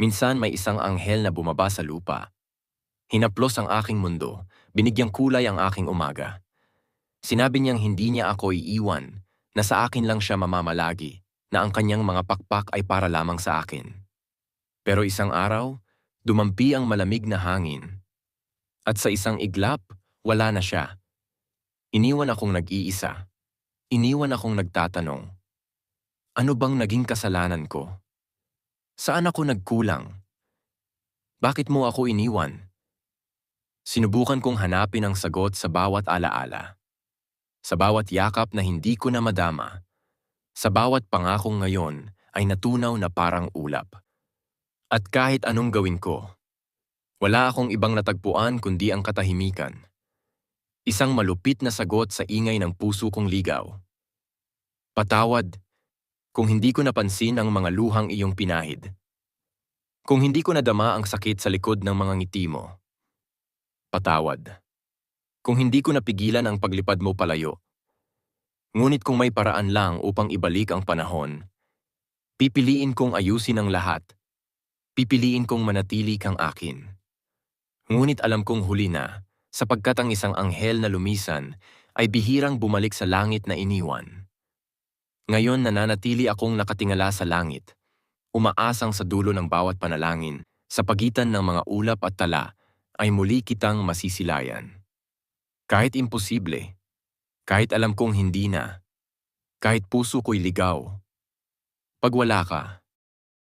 Minsan may isang anghel na bumaba sa lupa. Hinaplos ang aking mundo, binigyang kulay ang aking umaga. Sinabi niyang hindi niya ako iiwan, na sa akin lang siya mamamalagi, na ang kanyang mga pakpak ay para lamang sa akin. Pero isang araw, dumampi ang malamig na hangin. At sa isang iglap, wala na siya. Iniwan akong nag-iisa. Iniwan akong nagtatanong. Ano bang naging kasalanan ko? Saan ako nagkulang? Bakit mo ako iniwan? Sinubukan kong hanapin ang sagot sa bawat alaala. Sa bawat yakap na hindi ko na madama. Sa bawat pangakong ngayon ay natunaw na parang ulap. At kahit anong gawin ko, wala akong ibang natagpuan kundi ang katahimikan. Isang malupit na sagot sa ingay ng puso kong ligaw. Patawad, kung hindi ko napansin ang mga luhang iyong pinahid. Kung hindi ko nadama ang sakit sa likod ng mga ngiti mo. Patawad, kung hindi ko napigilan ang paglipad mo palayo. Ngunit kung may paraan lang upang ibalik ang panahon, pipiliin kong ayusin ang lahat. Pipiliin kong manatili kang akin. Ngunit alam kong huli na, sapagkat ang isang anghel na lumisan ay bihirang bumalik sa langit na iniwan. Ngayon nananatili akong nakatingala sa langit, umaasang sa dulo ng bawat panalangin, sa pagitan ng mga ulap at tala, ay muli kitang masisilayan. Kahit imposible, kahit alam kong hindi na, kahit puso ko'y ligaw, pag wala ka,